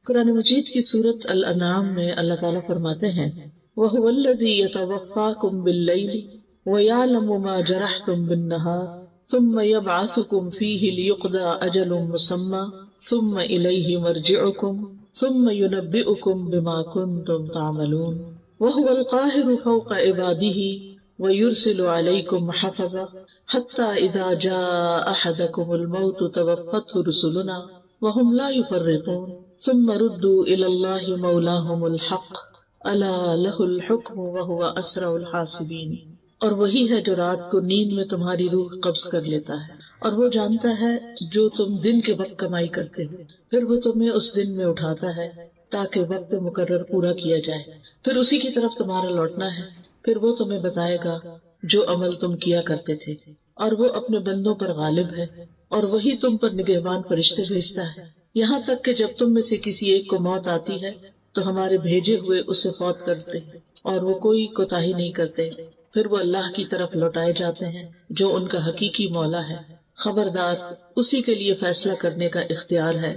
قرآن مجید کی سورت الانعام میں اللہ تعالیٰ فرماتے ہیں وَهُوَ الَّذِي يَتَوَفَّاكُم بِاللَّيْلِ وَيَعْلَمُ مَا جَرَحْتُم بِالنَّهَارِ ثُمَّ يَبْعَثُكُم فِيهِ لِيُقْضَىٰ أَجَلٌ مُّسَمًّى ثُمَّ إِلَيْهِ مَرْجِعُكُم ثُمَّ يُنَبِّئُكُم بِمَا كُنتُمْ تَعْمَلُونَ وَهُوَ الْقَاهِرُ فَوْقَ عِبَادِهِ وَيُرْسِلُ عَلَيْكُمْ حَفَظَةً حَتَّىٰ إِذَا جَاءَ أَحَدَكُمُ الْمَوْتُ تَوَفَّتْهُ رُسُلُنَا وَهُمْ لَا يُفَرِّطُونَ ثم ردوا إلى الله مولاهم الحق ألا له الحكم وهو أسرع الحاسبين۔ اور وہی ہے جو رات کو نیند میں تمہاری روح قبض کر لیتا ہے، اور وہ جانتا ہے جو تم دن کے وقت کمائی کرتے ہو، پھر وہ تمہیں اس دن میں اٹھاتا ہے تاکہ وقت مقرر پورا کیا جائے، پھر اسی کی طرف تمہارا لوٹنا ہے، پھر وہ تمہیں بتائے گا جو عمل تم کیا کرتے تھے، اور وہ اپنے بندوں پر غالب ہے، اور وہی تم پر نگہبان فرشتے بھیجتا ہے، یہاں تک کہ جب تم میں سے کسی ایک کو موت آتی ہے تو ہمارے بھیجے ہوئے اسے فوت کرتے ہیں، اور وہ کوئی کوتاہی نہیں کرتے، پھر وہ اللہ کی طرف لوٹائے جاتے ہیں جو ان کا حقیقی مولا ہے، خبردار اسی کے لیے فیصلہ کرنے کا اختیار ہے،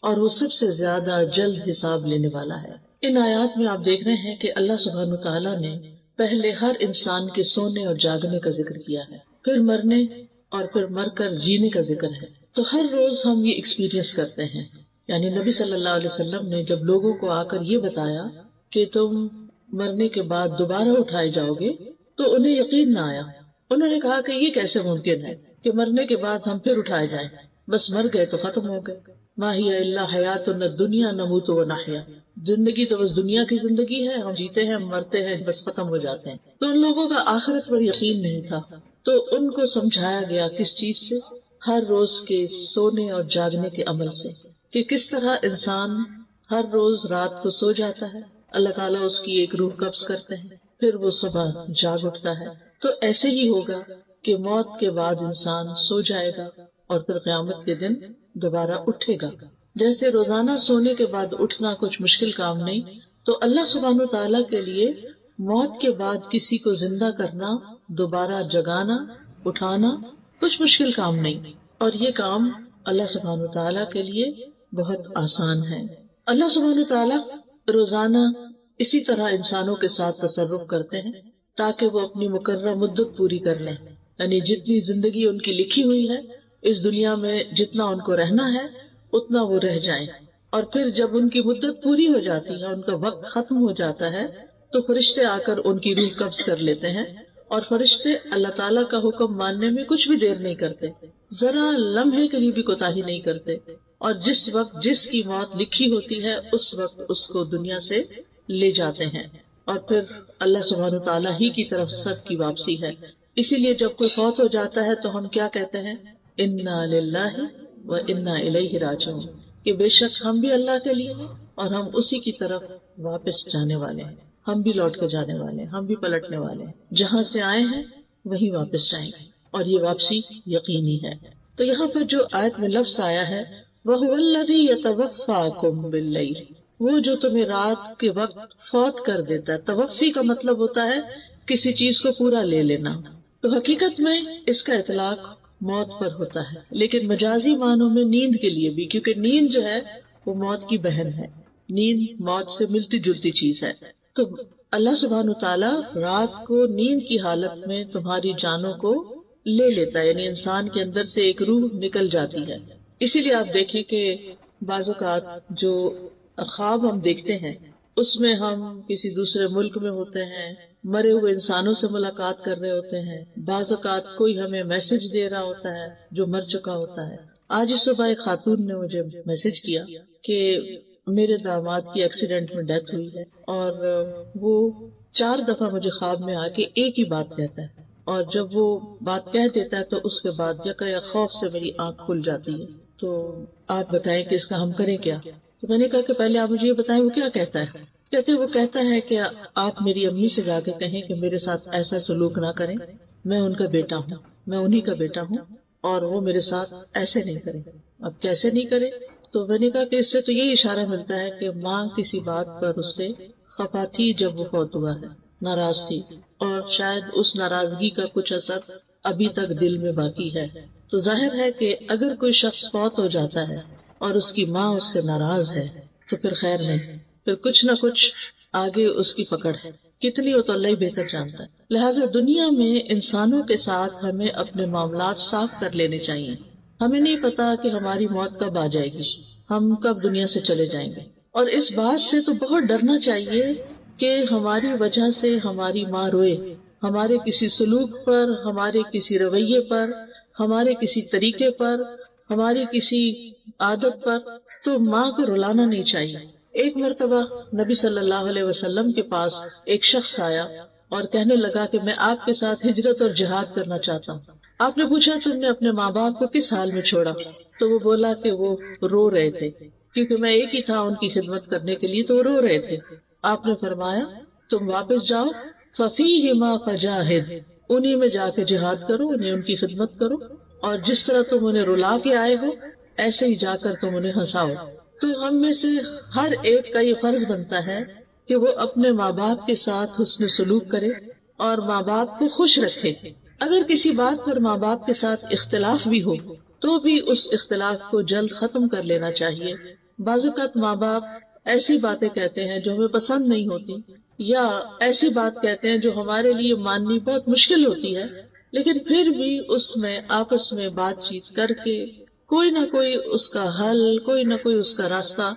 اور وہ سب سے زیادہ جلد حساب لینے والا ہے۔ ان آیات میں آپ دیکھ رہے ہیں کہ اللہ سبحانہ تعالیٰ نے پہلے ہر انسان کے سونے اور جاگنے کا ذکر کیا ہے، پھر مرنے اور پھر مر کر جینے کا ذکر ہے۔ تو ہر روز ہم یہ ایکسپیرینس کرتے ہیں، یعنی نبی صلی اللہ علیہ وسلم نے جب لوگوں کو آ کر یہ بتایا کہ تم مرنے کے بعد دوبارہ اٹھائے جاؤ گے تو انہیں یقین نہ آیا۔ انہوں نے کہا کہ یہ کیسے ممکن ہے کہ مرنے کے بعد ہم پھر اٹھائے جائیں، بس مر گئے تو ختم ہو گئے، ما ہی الا حیاتنا الدنیا نموت و نحیا، زندگی تو بس دنیا کی زندگی ہے، ہم جیتے ہیں، ہم مرتے ہیں، بس ختم ہو جاتے ہیں۔ تو ان لوگوں کا آخرت پر یقین نہیں تھا، تو ان کو سمجھایا گیا کس چیز سے؟ ہر روز کے سونے اور جاگنے کے عمل سے، کہ کس طرح انسان ہر روز رات کو سو جاتا ہے، اللہ تعالیٰ اس کی ایک روح قبض کرتے ہیں، پھر وہ صبح جاگ اٹھتا ہے۔ تو ایسے ہی ہوگا کہ موت کے بعد انسان سو جائے گا اور پھر قیامت کے دن دوبارہ اٹھے گا۔ جیسے روزانہ سونے کے بعد اٹھنا کچھ مشکل کام نہیں، تو اللہ سبحانہ تعالیٰ کے لیے موت کے بعد کسی کو زندہ کرنا، دوبارہ جگانا، اٹھانا کچھ مشکل کام نہیں، اور یہ کام اللہ سبحانہ تعالیٰ کے لیے بہت آسان ہے۔ اللہ سبحانہ تعالیٰ روزانہ اسی طرح انسانوں کے ساتھ تصرف کرتے ہیں تاکہ وہ اپنی مقررہ مدت پوری کر لیں، یعنی جتنی زندگی ان کی لکھی ہوئی ہے اس دنیا میں، جتنا ان کو رہنا ہے اتنا وہ رہ جائیں، اور پھر جب ان کی مدت پوری ہو جاتی ہے، ان کا وقت ختم ہو جاتا ہے، تو فرشتے آ کر ان کی روح قبض کر لیتے ہیں، اور فرشتے اللہ تعالیٰ کا حکم ماننے میں کچھ بھی دیر نہیں کرتے، ذرا لمحے کے لیے بھی کوتاہی نہیں کرتے، اور جس وقت جس کی موت لکھی ہوتی ہے اس وقت اس کو دنیا سے لے جاتے ہیں، اور پھر اللہ سبحانہ تعالیٰ ہی کی طرف سب کی واپسی ہے۔ اسی لیے جب کوئی فوت ہو جاتا ہے تو ہم کیا کہتے ہیں؟ انا للہ و انا الیہ راجعون، کہ بے شک ہم بھی اللہ کے لیے ہیں اور ہم اسی کی طرف واپس جانے والے ہیں، ہم بھی لوٹ کے جانے والے ہیں، ہم بھی پلٹنے والے ہیں، جہاں سے آئے ہیں وہیں واپس جائیں گے، اور یہ واپسی یقینی ہے۔ تو یہاں پر جو آیت میں لفظ آیا ہے وَهُوَ الَّذِي يَتَوَفَّاكُم بِاللَّيْلِ، وہ جو تمہیں رات کے وقت فوت کر دیتا ہے۔ توفی کا مطلب ہوتا ہے کسی چیز کو پورا لے لینا، تو حقیقت میں اس کا اطلاق موت پر ہوتا ہے، لیکن مجازی معنوں میں نیند کے لیے بھی، کیونکہ نیند جو ہے وہ موت کی بہن ہے، نیند موت سے ملتی جلتی چیز ہے۔ تو اللہ سبحانہ تعالیٰ رات کو نیند کی حالت میں تمہاری جانوں کو لے لیتا ہے، یعنی انسان کے اندر سے ایک روح نکل جاتی ہے۔ اسی لیے آپ دیکھیں کہ بعض اوقات جو خواب ہم دیکھتے ہیں اس میں ہم کسی دوسرے ملک میں ہوتے ہیں، مرے ہوئے انسانوں سے ملاقات کر رہے ہوتے ہیں، بعض اوقات کوئی ہمیں میسج دے رہا ہوتا ہے جو مر چکا ہوتا ہے۔ آج اس صبح ایک خاتون نے مجھے میسج کیا کہ میرے داماد کی ایکسیڈنٹ میں ڈیتھ ہوئی ہے، اور وہ 4 دفعہ مجھے خواب میں آ کے ایک ہی بات کہتا ہے، اور جب وہ بات کہہ دیتا ہے تو اس کے بعد یکا خوف سے میری آنکھ کھل جاتی ہے۔ تو آپ بتائیں کہ اس کا ہم کریں کیا؟ تو میں نے کہا کہ پہلے آپ مجھے یہ بتائیں وہ کیا کہتا ہے۔ وہ کہتا ہے کہ آپ میری امی سے جا کے کہیں کہ میرے ساتھ ایسا سلوک نہ کریں، میں ان کا بیٹا ہوں، میں انہی کا بیٹا ہوں، اور وہ میرے ساتھ ایسے نہیں کریں۔ اب کیسے نہیں کرے؟ تو میں نے کہا کہ اس سے تو یہی اشارہ ملتا ہے کہ ماں کسی بات پر اس سے خفا تھی جب وہ فوت ہوا ہے، ناراض تھی، اور شاید اس ناراضگی کا کچھ اثر ابھی تک دل میں باقی ہے۔ تو ظاہر ہے کہ اگر کوئی شخص فوت ہو جاتا ہے اور اس کی ماں اس سے ناراض ہے تو پھر خیر نہیں، پھر کچھ نہ کچھ آگے اس کی پکڑ ہے، کتنی ہو تو اللہ ہی بہتر جانتا ہے۔ لہٰذا دنیا میں انسانوں کے ساتھ ہمیں اپنے معاملات صاف کر لینے چاہیے۔ ہمیں نہیں پتا کہ ہماری موت کب آ جائے گی، ہم کب دنیا سے چلے جائیں گے، اور اس بات سے تو بہت ڈرنا چاہیے کہ ہماری وجہ سے ہماری ماں روئے، ہمارے کسی سلوک پر، ہمارے کسی رویے پر، ہمارے کسی طریقے پر، ہماری کسی عادت پر، تو ماں کو رلانا نہیں چاہیے۔ ایک مرتبہ نبی صلی اللہ علیہ وسلم کے پاس ایک شخص آیا اور کہنے لگا کہ میں آپ کے ساتھ ہجرت اور جہاد کرنا چاہتا ہوں۔ آپ نے پوچھا تم نے اپنے ماں باپ کو کس حال میں چھوڑا؟ تو وہ بولا کہ وہ رو رہے تھے، کیونکہ میں ایک ہی تھا ان کی خدمت کرنے کے لیے، تو وہ رو رہے تھے۔ آپ نے فرمایا تم واپس جاؤ، فَفِيهِمَا فَجَاهِدْ، انہی میں جا کے جہاد کرو، انہیں ان کی خدمت کرو، اور جس طرح تم انہیں رلا کے آئے ہو ایسے ہی جا کر تم انہیں ہنساؤ۔ تو ہم میں سے ہر ایک کا یہ فرض بنتا ہے کہ وہ اپنے ماں باپ کے ساتھ حسن سلوک کرے اور ماں باپ کو خوش رکھے۔ اگر کسی بات پر ماں باپ کے ساتھ اختلاف بھی ہو تو بھی اس اختلاف کو جلد ختم کر لینا چاہیے۔ بعض اوقات ماں باپ ایسی باتیں کہتے ہیں جو ہمیں پسند نہیں ہوتی، یا ایسی بات کہتے ہیں جو ہمارے لیے ماننی بہت مشکل ہوتی ہے، لیکن پھر بھی اس میں آپس میں بات چیت کر کے کوئی نہ کوئی اس کا حل، کوئی نہ کوئی اس کا راستہ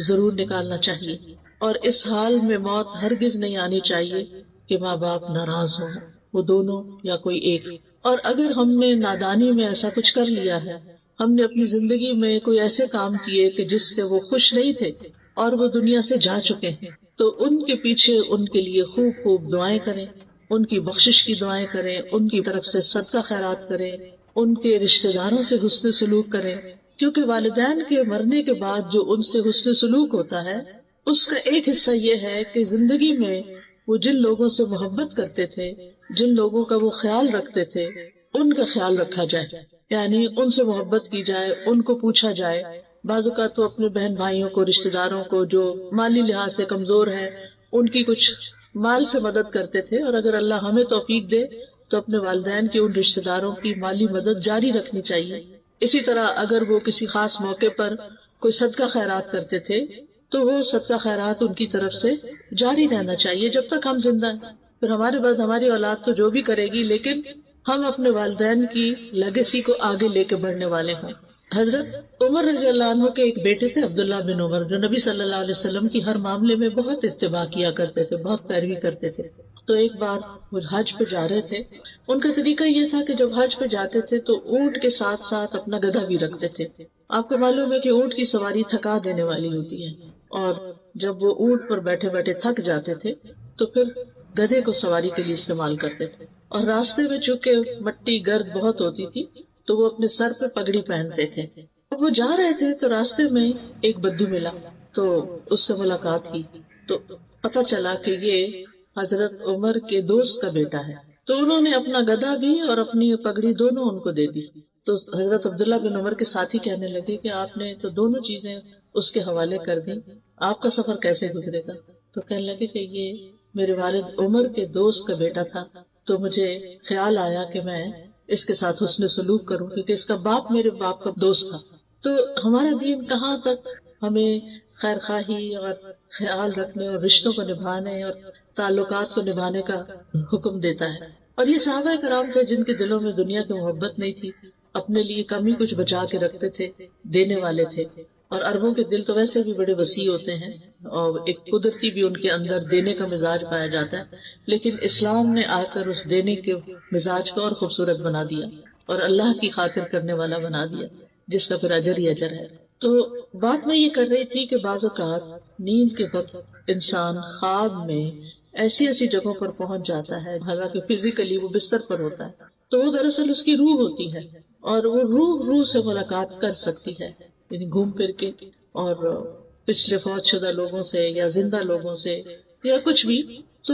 ضرور نکالنا چاہیے۔ اور اس حال میں موت ہرگز نہیں آنی چاہیے کہ ماں باپ ناراض ہوں، وہ دونوں یا کوئی ایک۔ اور اگر ہم نے نادانی میں ایسا کچھ کر لیا ہے، ہم نے اپنی زندگی میں کوئی ایسے کام کیے کہ جس سے وہ خوش نہیں تھے اور وہ دنیا سے جا چکے ہیں، تو ان کے پیچھے ان کے لیے خوب خوب دعائیں کریں، ان کی بخشش کی دعائیں کریں، ان کی طرف سے صدقہ خیرات کریں، ان کے رشتہ داروں سے حسن سلوک کریں، کیونکہ والدین کے مرنے کے بعد جو ان سے حسن سلوک ہوتا ہے اس کا ایک حصہ یہ ہے کہ زندگی میں وہ جن لوگوں سے محبت کرتے تھے، جن لوگوں کا وہ خیال رکھتے تھے، ان کا خیال رکھا جائے، یعنی ان سے محبت کی جائے، ان کو پوچھا جائے۔ بعض اوقات تو اپنے بہن بھائیوں کو، رشتہ داروں کو جو مالی لحاظ سے کمزور ہے ان کی کچھ مال سے مدد کرتے تھے، اور اگر اللہ ہمیں توفیق دے تو اپنے والدین کے ان رشتہ داروں کی مالی مدد جاری رکھنی چاہیے۔ اسی طرح اگر وہ کسی خاص موقع پر کوئی صدقہ خیرات کرتے تھے تو وہ صدقہ خیرات ان کی طرف سے جاری رہنا چاہیے جب تک ہم زندہ ہیں۔ پھر ہمارے بعد ہماری اولاد تو جو بھی کرے گی، لیکن ہم اپنے والدین کی لیگیسی کو آگے لے کے بڑھنے والے ہوں۔ حضرت عمر رضی اللہ عنہ کے ایک بیٹے تھے عبداللہ بن عمر، جو نبی صلی اللہ علیہ وسلم کی ہر معاملے میں بہت اتباع کیا کرتے تھے، بہت پیروی کرتے تھے۔ تو ایک بار وہ حج پہ جا رہے تھے، ان کا طریقہ یہ تھا کہ جب حج پہ جاتے تھے تو اونٹ کے ساتھ ساتھ اپنا گدھا بھی رکھتے تھے۔ آپ کو معلوم ہے کہ اونٹ کی سواری تھکا دینے والی ہوتی ہے، اور جب وہ اونٹ پر بیٹھے بیٹھے تھک جاتے تھے تو پھر گدھے کو سواری کے لیے استعمال کرتے تھے۔ اور راستے میں چونکہ مٹی گرد بہت ہوتی تھی تو وہ اپنے سر پہ پگڑی پہنتے تھے۔ اب وہ جا رہے تھے تو راستے میں ایک بدو ملا، تو اس سے ملاقات کی، تو پتہ چلا کہ یہ حضرت عمر کے دوست کا بیٹا ہے۔ تو انہوں نے اپنا گدھا بھی اور اپنی پگڑی دونوں ان کو دے دی۔ تو حضرت عبداللہ بن عمر کے ساتھی کہنے لگے کہ آپ نے تو دونوں چیزیں اس کے حوالے کر دی، آپ کا سفر کیسے گزرے گا؟ تو کہنے لگے کہ یہ میرے والد عمر کے دوست کا بیٹا تھا، تو مجھے خیال آیا کہ میں اس کے ساتھ حسن سلوک کروں، کیونکہ اس کا باپ میرے باپ کا دوست تھا۔ تو ہمارا دین کہاں تک ہمیں خیر خواہی اور خیال رکھنے اور رشتوں کو نبھانے اور تعلقات کو نبھانے کا حکم دیتا ہے۔ اور یہ صحابہ کرام تھے جن کے دلوں میں دنیا کی محبت نہیں تھی، اپنے لیے کم ہی کچھ بچا کے رکھتے تھے، دینے والے تھے۔ اور عربوں کے دل تو ویسے بھی بڑے وسیع ہوتے ہیں، اور ایک قدرتی بھی ان کے اندر دینے کا مزاج پایا جاتا ہے، لیکن اسلام نے آ کر اس دینے کے مزاج کو اور خوبصورت بنا دیا اور اللہ کی خاطر کرنے والا بنا دیا، جس کا پھر اجر ہی اجر ہے۔ تو بات میں یہ کر رہی تھی کہ بعض اوقات نیند کے وقت انسان خواب میں ایسی ایسی جگہوں پر پہنچ جاتا ہے، حالانکہ فزیکلی وہ بستر پر ہوتا ہے، تو وہ دراصل اس کی روح ہوتی ہے، اور وہ روح سے ملاقات کر سکتی ہے، یعنی گھوم پھر کے، اور پچھلے فوت شدہ لوگوں سے یا زندہ لوگوں سے یا کچھ بھی۔ تو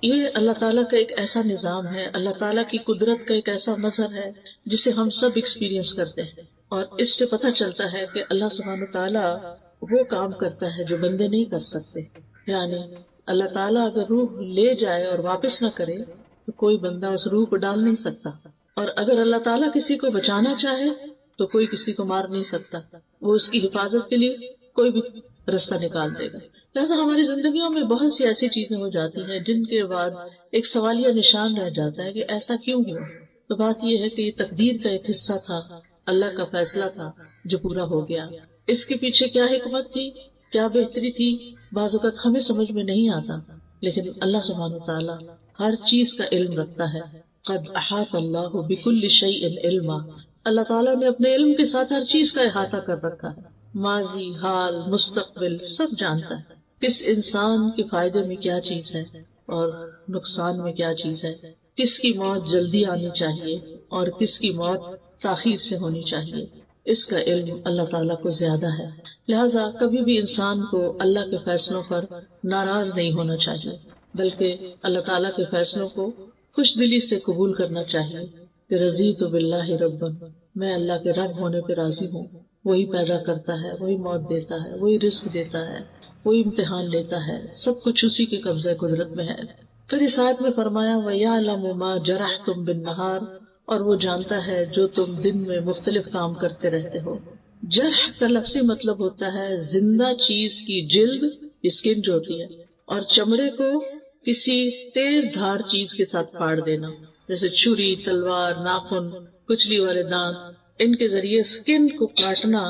یہ اللہ تعالیٰ کا ایک ایسا نظام ہے، اللہ تعالیٰ کی قدرت کا ایک ایسا مظہر ہے جسے ہم سب ایکسپیرینس کرتے ہیں، اور اس سے پتہ چلتا ہے کہ اللہ سبحانہ تعالیٰ وہ کام کرتا ہے جو بندے نہیں کر سکتے۔ یعنی اللہ تعالیٰ اگر روح لے جائے اور واپس نہ کرے تو کوئی بندہ اس روح کو ڈال نہیں سکتا، اور اگر اللہ تعالیٰ کسی کو بچانا چاہے تو کوئی کسی کو مار نہیں سکتا، وہ اس کی حفاظت کے لیے کوئی بھی راستہ نکال دے گا. لہٰذا ہماری زندگیوں میں بہت سی ایسی چیزیں ہو جاتی ہیں جن کے بعد ایک سوالیہ نشان رہ جاتا ہے کہ ایسا کیوں ہوا. تو بات یہ ہے کہ یہ تقدیر کا ایک حصہ تھا، اللہ کا فیصلہ تھا جو پورا ہو گیا. اس کے پیچھے کیا حکمت تھی، کیا بہتری تھی، بعض اوقات ہمیں سمجھ میں نہیں آتا، لیکن اللہ سبحانہ وتعالیٰ ہر چیز کا علم رکھتا ہے. قد احاط اللہ بکل شیء علما، اللہ تعالیٰ نے اپنے علم کے ساتھ ہر چیز کا احاطہ کر رکھا ہے. ماضی، حال، مستقبل سب جانتا ہے. کس انسان کے فائدے میں کیا چیز ہے اور نقصان میں کیا چیز ہے، کس کی موت جلدی آنی چاہیے اور کس کی موت تاخیر سے ہونی چاہیے. اس کا علم اللہ تعالیٰ کو زیادہ ہے. لہٰذا کبھی بھی انسان کو اللہ کے فیصلوں پر ناراض نہیں ہونا چاہیے، بلکہ اللہ تعالیٰ کے فیصلوں کو خوش دلی سے قبول کرنا چاہیے کہ رضیت باللہ ربا، میں اللہ کے رب ہونے پہ راضی ہوں. وہی پیدا کرتا ہے، وہی موت دیتا ہے، وہی رزق دیتا ہے، وہی امتحان لیتا ہے، سب کچھ اسی کے قبضہ قدرت میں ہے. پھر اس آیت میں فرمایا وَيَعْلَمُ مَا جَرَحْتُمْ بِالنَّهَارِ، اور وہ جانتا ہے جو تم دن میں مختلف کام کرتے رہتے ہو. جرح کا لفظی مطلب ہوتا ہے زندہ چیز کی جلد، اسکن جو ہوتی ہے، اور چمڑے کو کسی تیز دھار چیز کے ساتھ پاڑ دینا، جیسے چھری، تلوار، ناخن، کچلی والے دانت، ان کے ذریعے اسکن کو کاٹنا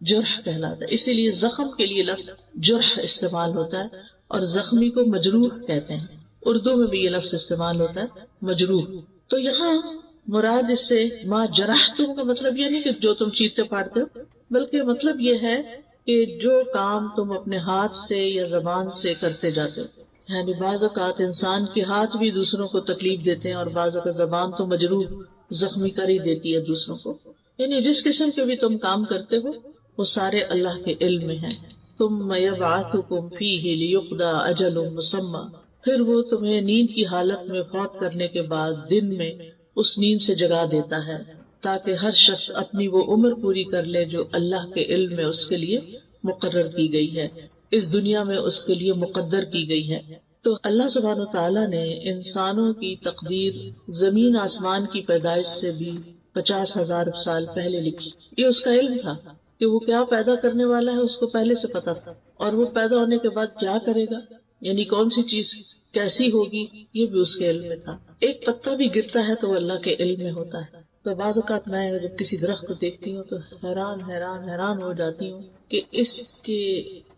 جرح کہلاتا ہے. اسی لیے زخم کے لیے لفظ جرح استعمال ہوتا ہے اور زخمی کو مجروح کہتے ہیں. اردو میں بھی یہ لفظ استعمال ہوتا ہے مجروح. تو یہاں مراد اس سے ما جرحتم کا مطلب یہ نہیں کہ جو تم چیرتے پاڑتے ہو، بلکہ مطلب یہ ہے کہ جو کام تم اپنے ہاتھ سے یا زبان سے کرتے جاتے ہو. یعنی بعض اوقات انسان کے ہاتھ بھی دوسروں کو تکلیف دیتے ہیں اور بعض اوقات زبان تو مجروح زخمی کر ہی دیتی ہے دوسروں کو. یعنی جس قسم کے بھی تم کام کرتے ہو وہ سارے اللہ کے علم میں ہیں. ثم یبعثکم فیہ لیقضی اجل مسمی، پھر وہ تمہیں نیند کی حالت میں فوت کرنے کے بعد دن میں اس نیند سے جگا دیتا ہے تاکہ ہر شخص اپنی وہ عمر پوری کر لے جو اللہ کے علم میں اس کے لیے مقرر کی گئی ہے، اس دنیا میں اس کے لیے مقدر کی گئی ہے. تو اللہ سبحانہ تعالیٰ نے انسانوں کی تقدیر زمین آسمان کی پیدائش سے بھی 50,000 سال پہلے لکھی. یہ اس کا علم تھا کہ وہ کیا پیدا کرنے والا ہے، اس کو پہلے سے پتا تھا، اور وہ پیدا ہونے کے بعد کیا کرے گا، یعنی کون سی چیز کیسی ہوگی، یہ بھی اس کے علم میں تھا. ایک پتا بھی گرتا ہے تو وہ اللہ کے علم میں ہوتا ہے. تو بعض اوقات میں جب کسی درخت کو دیکھتی ہوں تو حیران ہو جاتی ہوں کہ اس کے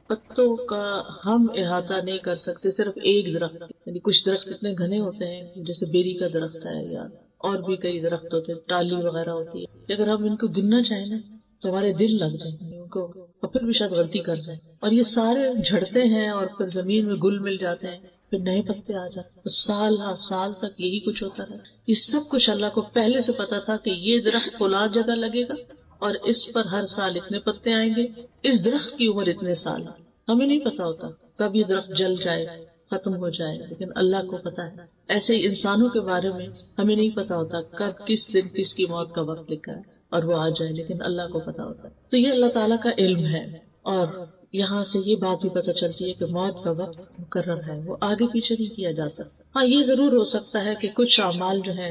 پتوں کا ہم احاطہ نہیں کر سکتے صرف ایک درخت. یعنی کچھ درخت اتنے گھنے ہوتے ہیں جیسے بیری کا درخت ہے یا اور بھی کئی درخت ہوتے ہیں، ٹالی وغیرہ ہوتی ہے، اگر ہم ان کو گننا چاہیں نا تو ہمارے دل لگ جائیں گے ان کو، اور پھر بھی شاید غلطی کر جائیں. اور یہ سارے جھڑتے ہیں اور پھر زمین میں گل مل جاتے ہیں، پھر نئے پتے آ جاتے ہیں، سال ہر سال تک یہی کچھ ہوتا رہا. یہ سب کچھ اللہ کو پہلے سے پتا تھا کہ یہ درخت فلاں جگہ لگے گا اور اس پر ہر سال اتنے پتے آئیں گے، اس درخت کی عمر اتنے سال. ہمیں نہیں پتا ہوتا کب یہ درخت جل جائے، ختم ہو جائے، لیکن اللہ کو پتا ہے. ایسے ہی انسانوں کے بارے میں ہمیں نہیں پتا ہوتا کب کس دن کس کی موت کا وقت لکھا ہے اور وہ آ جائے، لیکن اللہ کو پتا ہوتا ہے. تو یہ اللہ تعالیٰ کا علم ہے. اور یہاں سے یہ بات بھی پتہ چلتی ہے کہ موت کا وقت مقرر ہے، وہ آگے پیچھے نہیں کیا جا سکتا. ہاں یہ ضرور ہو سکتا ہے کہ کچھ اعمال جو ہیں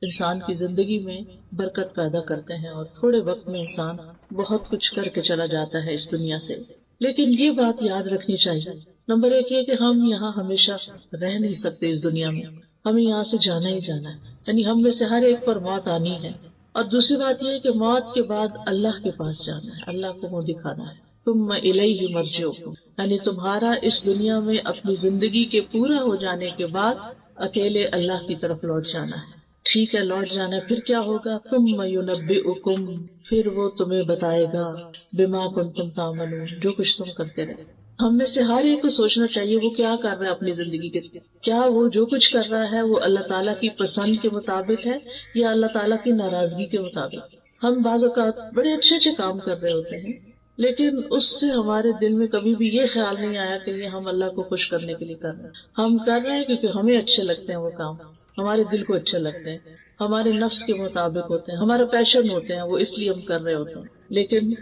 انسان کی زندگی میں برکت پیدا کرتے ہیں اور تھوڑے وقت میں انسان بہت کچھ کر کے چلا جاتا ہے اس دنیا سے. لیکن یہ بات یاد رکھنی چاہیے، نمبر ایک یہ کہ ہم یہاں ہمیشہ رہ نہیں سکتے اس دنیا میں، ہمیں یہاں سے جانا ہی جانا ہے. یعنی ہم میں سے ہر ایک پر موت آنی ہے. اور دوسری بات یہ ہے کہ موت کے بعد اللہ کے پاس جانا ہے، اللہ کو منہ دکھانا ہے. ثم الیہ مرجعکم، یعنی تمہارا اس دنیا میں اپنی زندگی کے پورا ہو جانے کے بعد اکیلے اللہ کی طرف لوٹ جانا ہے. ٹھیک ہے لوٹ جانا ہے، پھر کیا ہوگا؟ ثم ینبئکم، پھر وہ تمہیں بتائے گا بما کنتم تعملون، جو کچھ تم کرتے رہے. ہم میں سے ہر ایک کو سوچنا چاہیے وہ کیا کر رہا ہے اپنی زندگی کے، کیا وہ جو کچھ کر رہا ہے وہ اللہ تعالیٰ کی پسند کے مطابق ہے یا اللہ تعالیٰ کی ناراضگی کے مطابق. ہم بعض اوقات بڑے اچھے اچھے کام کر رہے ہوتے ہیں لیکن اس سے ہمارے دل میں کبھی بھی یہ خیال نہیں آیا کہ یہ ہم اللہ کو خوش کرنے کے لیے کر رہے ہیں. ہم کر رہے ہیں کیونکہ ہمیں اچھے لگتے ہیں وہ کام، ہمارے دل کو اچھے لگتے ہیں، ہمارے نفس کے مطابق ہوتے ہیں، ہمارا پیشن ہوتے ہیں، وہ اس لیے ہم کر رہے ہوتے ہیں. لیکن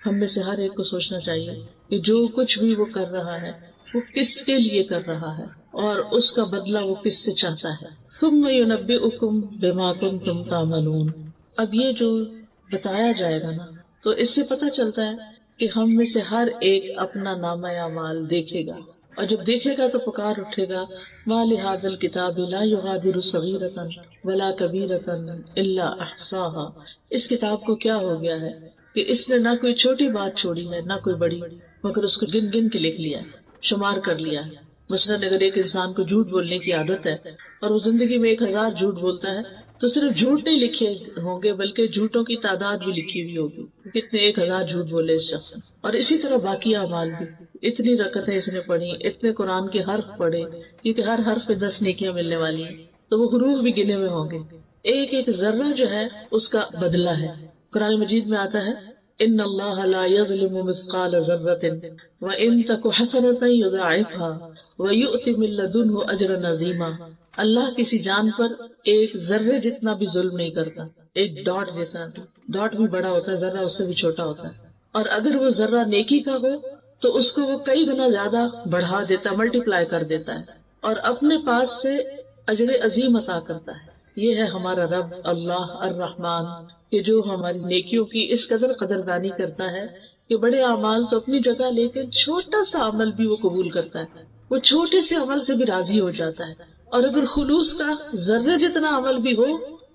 ہم میں سے ہر ایک کو سوچنا چاہیے کہ جو کچھ بھی وہ کر رہا ہے وہ کس کے لیے کر رہا ہے اور اس کا بدلہ وہ کس سے چاہتا ہے. ثم ینبئکم بما کنتم تعملون. اب یہ جو بتایا جائے گا نا تو اس سے پتہ چلتا ہے کہ ہم میں سے ہر ایک اپنا نامہ اعمال دیکھے گا، اور جب دیکھے گا تو پکار اٹھے گا، ما لہذا الکتاب لا یغادر صغیرۃ ولا کبیرۃ الا احصاها، اس کتاب کو کیا ہو گیا ہے کہ اس نے نہ کوئی چھوٹی بات چھوڑی ہے نہ کوئی بڑی، مگر اس کو گن گن کے لکھ لیا ہے، شمار کر لیا ہے۔ مثلاً اگر ایک انسان کو جھوٹ بولنے کی عادت ہے اور وہ زندگی میں 1000 جھوٹ بولتا ہے تو صرف جھوٹ نہیں لکھے ہوں گے بلکہ جھوٹوں کی تعداد بھی لکھی ہوئی ہوگی، کتنے 1000 جھوٹ بولے اس شخص نے۔ اور اسی طرح باقی اعمال بھی، اتنی رکعتیں اس نے پڑھی، اتنے قرآن کے حرف پڑھے، کیونکہ ہر حرف پہ 10 نیکیاں ملنے والی ہیں، تو وہ حروف بھی گنے ہوئے ہوں گے۔ ایک ایک ذرہ جو ہے اس کا بدلہ ہے۔ قرآن مجید میں آتا ہے ان اللہ لا یظلم مثقال ذرۃ وان تک حسنۃ یضاعفها ویؤت من لدنہ اجرا عظیما، اللہ کسی جان پر ایک ذرے جتنا بھی ظلم نہیں کرتا، ایک ڈاٹ جتنا بھی، ڈاٹ بھی بڑا ہوتا ہے، ذرہ اس سے بھی چھوٹا ہوتا ہے، اور اگر وہ ذرہ نیکی کا ہو تو اس کو وہ کئی گنا زیادہ بڑھا دیتا ہے، ملٹیپلائی کر دیتا ہے، اور اپنے پاس سے اجر عظیم عطا کرتا ہے۔ یہ ہے ہمارا رب اللہ الرحمن، کہ جو ہماری نیکیوں کی اس قدر قدردانی کرتا ہے کہ بڑے اعمال تو اپنی جگہ، لیکن چھوٹا سا عمل بھی وہ قبول کرتا ہے، وہ چھوٹے سے عمل سے بھی راضی ہو جاتا ہے، اور اگر خلوص کا ذرے جتنا عمل بھی ہو